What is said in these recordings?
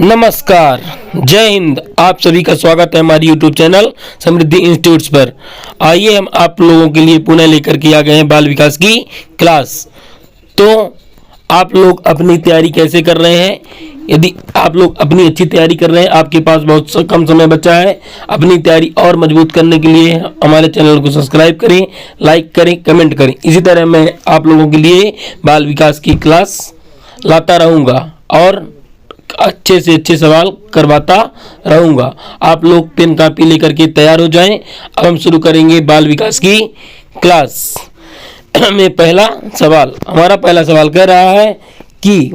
नमस्कार, जय हिंद। आप सभी का स्वागत है हमारी यूट्यूब चैनल समृद्धि इंस्टीट्यूट्स पर। आइए हम आप लोगों के लिए पुनः लेकर के आ गए हैं बाल विकास की क्लास। तो आप लोग अपनी तैयारी कैसे कर रहे हैं? यदि आप लोग अपनी अच्छी तैयारी कर रहे हैं, आपके पास बहुत कम समय बचा है, अपनी तैयारी और मजबूत करने के लिए हमारे चैनल को सब्सक्राइब करें, लाइक करें, कमेंट करें। इसी तरह मैं आप लोगों के लिए बाल विकास की क्लास लाता रहूँगा और अच्छे से अच्छे सवाल करवाता रहूँगा। आप लोग पेन कापी लेकर के तैयार हो जाएं। अब हम शुरू करेंगे बाल विकास की क्लास में पहला सवाल। हमारा पहला सवाल कह रहा है कि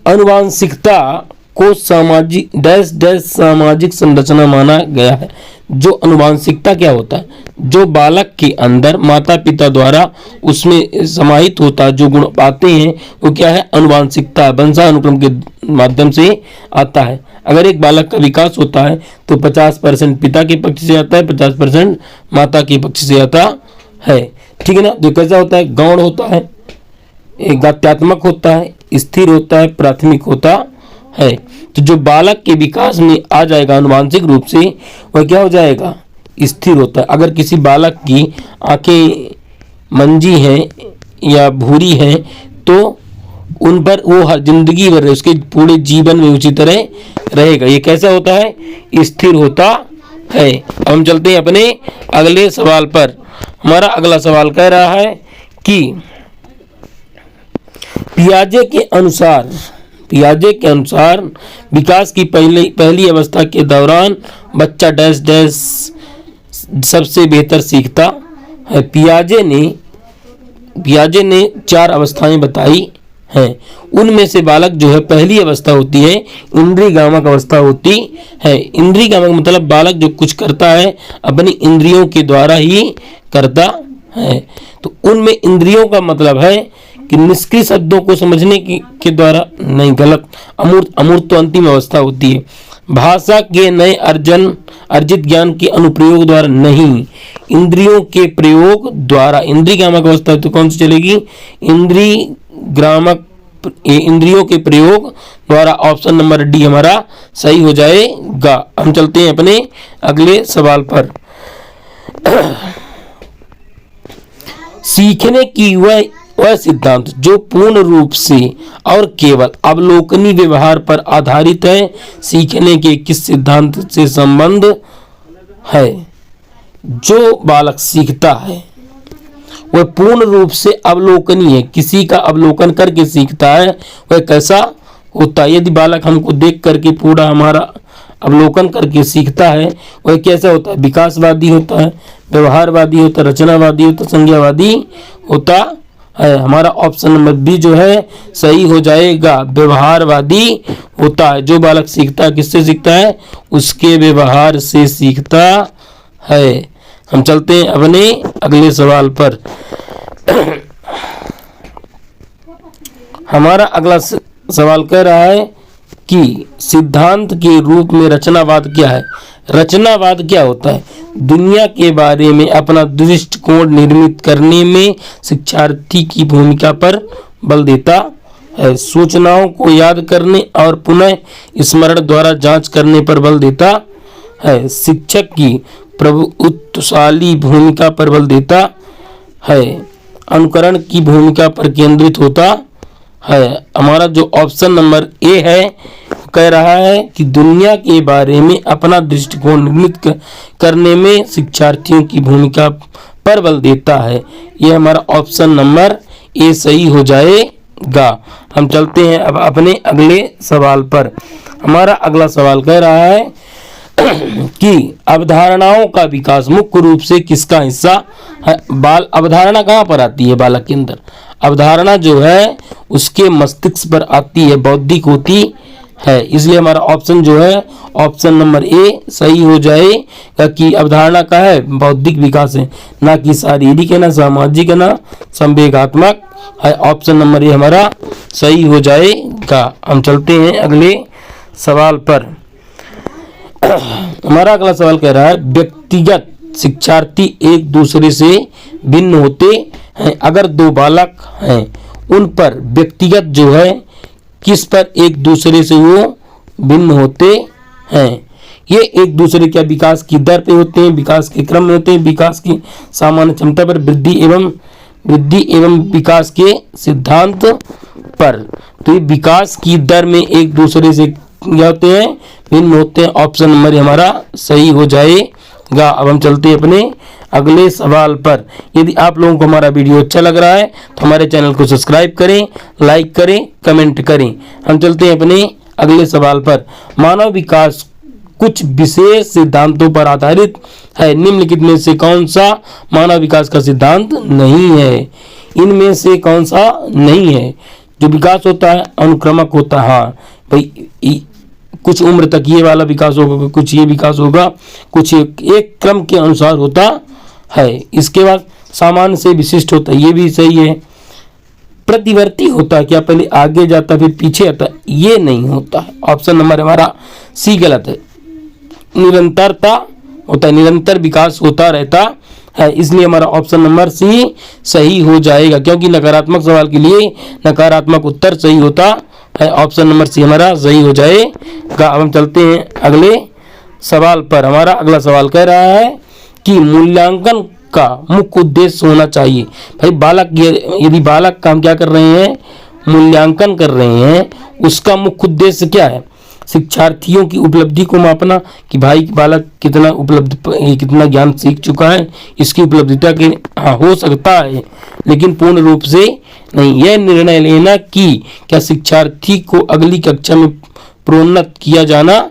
आनुवांशिकता को सामाजिक डैश डैश सामाजिक संरचना माना गया है। जो आनुवांशिकता क्या होता है? जो बालक के अंदर माता पिता द्वारा उसमें समाहित होता है, जो गुण पाते हैं वो क्या है? आनुवांशिकता, वंशानुक्रम के माध्यम से आता है। अगर एक बालक का विकास होता है तो 50% पिता के पक्ष से आता है, 50% माता के पक्ष से आता है। ठीक है ना? जो कैसा होता है? गौण होता है, एक गात्यात्मक होता है, स्थिर होता है, प्राथमिक होता है। तो जो बालक के विकास में आ जाएगा आनुवांशिक रूप से, वह क्या हो जाएगा? स्थिर होता है। अगर किसी बालक की आंखें मंजी हैं या भूरी हैं तो उन पर वो हर जिंदगी भर उसके पूरे जीवन में उसी तरह रहेगा। ये कैसा होता है? स्थिर होता है। अब हम चलते हैं अपने अगले सवाल पर। हमारा अगला सवाल कह रहा है कि पियाजे के अनुसार विकास की पहली अवस्था के दौरान बच्चा डैश डैश सबसे बेहतर सीखता है। पियाजे ने 4 अवस्थाएं बताई हैं। उनमें से बालक जो है, पहली अवस्था होती है इंद्रियगामक अवस्था होती है। इंद्रियगामक मतलब बालक जो कुछ करता है अपनी इंद्रियों के द्वारा ही करता है। तो उनमें इंद्रियों का मतलब है कि निष्क्रिय शब्दों को समझने के द्वारा नहीं, गलत। अमूर्त तो अंतिम अवस्था होती है। भाषा के नए अर्जित ज्ञान के अनुप्रयोग द्वारा नहीं, इंद्रियों के प्रयोग द्वारा। इंद्रियगामक अवस्था तो कौन सी चलेगी? इंद्रियों के प्रयोग द्वारा। ऑप्शन नंबर डी हमारा सही हो जाएगा। हम चलते हैं अपने अगले सवाल पर। सीखने की वह सिद्धांत जो पूर्ण रूप से और केवल अवलोकनी व्यवहार पर आधारित है, सीखने के किस सिद्धांत से संबंध है? जो बालक सीखता है वह पूर्ण रूप से अवलोकनीय है, किसी का अवलोकन करके सीखता है। वह कैसा होता है? यदि बालक हमको देख करके पूरा हमारा अवलोकन करके सीखता है, वह कैसा होता है? विकासवादी होता है, व्यवहारवादी होता है, रचनावादी होता है, संज्ञावादी होता है। हमारा ऑप्शन नंबर बी जो है सही हो जाएगा, व्यवहारवादी होता है। जो बालक सीखता है किससे सीखता है? उसके व्यवहार से सीखता है। हम चलते हैं अपने अगले सवाल पर। हमारा अगला सवाल कह रहा है कि सिद्धांत के रूप में रचनावाद क्या है? रचनावाद क्या होता है? दुनिया के बारे में अपना दृष्टिकोण निर्मित करने में शिक्षार्थी की भूमिका पर बल देता है। सूचनाओं को याद करने और पुनः स्मरण द्वारा जांच करने पर बल देता है। शिक्षक की प्रभुत्वशाली भूमिका पर बल देता है। अनुकरण की भूमिका पर केंद्रित होता है। हमारा जो ऑप्शन नंबर ए है कह रहा है कि दुनिया के बारे में अपना दृष्टिकोण निर्मित करने में शिक्षार्थियों की भूमिका पर बल देता है। यह हमारा ऑप्शन नंबर ए सही हो जाएगा। हम चलते हैं अब अपने अगले सवाल पर। हमारा अगला सवाल कह रहा है कि अवधारणाओं का विकास मुख्य रूप से किसका हिस्सा है? अवधारणा कहाँ पर आती है बालक के अंदर? अवधारणा जो है उसके मस्तिष्क पर आती है, बौद्धिक होती है। इसलिए हमारा ऑप्शन जो है ऑप्शन नंबर ए सही हो जाएगा कि अवधारणा का है बौद्धिक विकास है, ना कि शारीरिक है, ना सामाजिक है, ना संवेगात्मक है। ऑप्शन नंबर ए हमारा सही हो जाएगा। हम चलते हैं अगले सवाल पर। हमारा अगला सवाल कह रहा है व्यक्तिगत शिक्षार्थी एक दूसरे से भिन्न होते हैं। अगर 2 बालक हैं उन पर व्यक्तिगत जो है किस पर एक दूसरे से वो भिन्न होते हैं। ये एक दूसरे के विकास की दर पे होते हैं, विकास के क्रम में होते हैं, विकास की सामान्य क्षमता पर, वृद्धि एवं विकास के सिद्धांत पर। तो ये विकास की दर में एक दूसरे से क्या होते हैं, भिन्न होते हैं। ऑप्शन नंबर हमारा सही हो जाएगा। अब हम चलते हैं अपने अगले सवाल पर। यदि आप लोगों को हमारा वीडियो अच्छा लग रहा है तो हमारे चैनल को सब्सक्राइब करें, लाइक करें, कमेंट करें। हम चलते हैं अपने अगले सवाल पर। मानव विकास कुछ विशेष सिद्धांतों पर आधारित है, निम्नलिखित में से कौन सा मानव विकास का सिद्धांत नहीं है? इनमें से कौन सा नहीं है? जो विकास होता है अनुक्रमक होता है। हाँ भाई, कुछ उम्र तक ये वाला विकास होगा, कुछ ये विकास होगा, कुछ एक क्रम के अनुसार होता है। इसके बाद सामान्य से विशिष्ट होता है, ये भी सही है। प्रतिवर्ती होता है, क्या पहले आगे जाता फिर पीछे आता है? ये नहीं होता है। ऑप्शन नंबर हमारा सी गलत है। निरंतरता होता है, निरंतर विकास होता रहता है, इसलिए हमारा ऑप्शन नंबर सी सही हो जाएगा, क्योंकि नकारात्मक सवाल के लिए नकारात्मक उत्तर सही होता है। ऑप्शन नंबर सी हमारा सही हो जाएगा। अब हम चलते हैं अगले सवाल पर। हमारा अगला सवाल कह रहा है कि मूल्यांकन का मुख्य उद्देश्य होना चाहिए। भाई बालक, यदि बालक काम क्या कर रहे हैं, मूल्यांकन कर रहे हैं, उसका मुख्य उद्देश्य क्या है? शिक्षार्थियों की उपलब्धि को मापना कि भाई बालक कितना ज्ञान सीख चुका है, इसकी उपलब्धिता के हो सकता है, लेकिन पूर्ण रूप से नहीं। यह निर्णय लेना कि क्या शिक्षार्थी को अगली कक्षा में प्रोन्नत किया जाना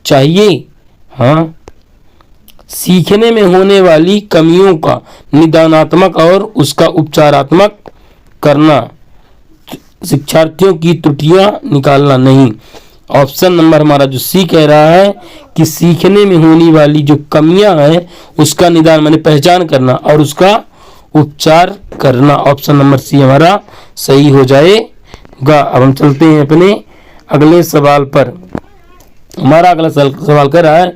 चाहिए। हाँ, सीखने में होने वाली कमियों का निदानात्मक और उसका उपचारात्मक करना, शिक्षार्थियों की त्रुटियां निकालना नहीं। ऑप्शन नंबर हमारा जो सी कह रहा है कि सीखने में होने वाली जो कमियां हैं उसका निदान माने पहचान करना और उसका उपचार करना। ऑप्शन नंबर सी हमारा सही हो जाएगा। अब हम चलते हैं अपने अगले सवाल पर। हमारा अगला सवाल कर रहा है,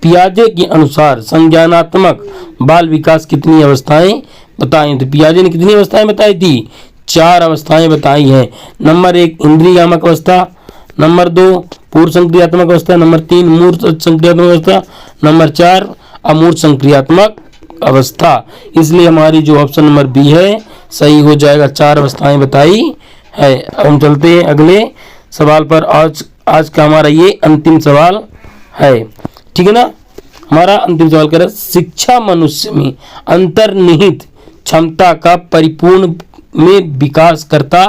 पियाजे के अनुसार संज्ञानात्मक बाल विकास कितनी अवस्थाएं बताएं? तो पियाजे ने कितनी अवस्थाएं बताई थी? 4 अवस्थाएं बताई हैं। नंबर 1 इंद्रियात्मक अवस्था, नंबर 2 पूर्व संक्रियात्मक अवस्था, नंबर 3 मूर्त संक्रियात्मक अवस्था, नंबर 4 अमूर्त संक्रियात्मक अवस्था। इसलिए हमारी जो ऑप्शन नंबर बी है सही हो जाएगा। 4 अवस्थाएं बताई है। अब हम चलते हैं अगले सवाल पर। आज का हमारा ये अंतिम सवाल है, ठीक है ना। हमारा अंतिम सवाल कह रहा है, शिक्षा मनुष्य में अंतर्निहित क्षमता का परिपूर्ण में विकास करता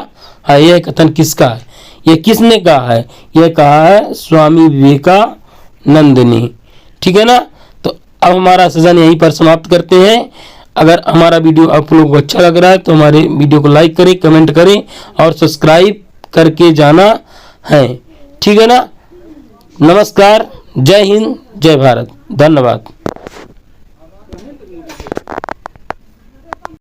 है। यह कथन किसका है? यह किसने कहा है? यह कहा है स्वामी विवेकानंद ने, ठीक है ना। तो अब हमारा सेशन यहीं पर समाप्त करते हैं। अगर हमारा वीडियो आप लोगों को अच्छा लग रहा है तो हमारे वीडियो को लाइक करें, कमेंट करें और सब्सक्राइब करके जाना है, ठीक है ना। नमस्कार, जय हिंद, जय भारत, धन्यवाद।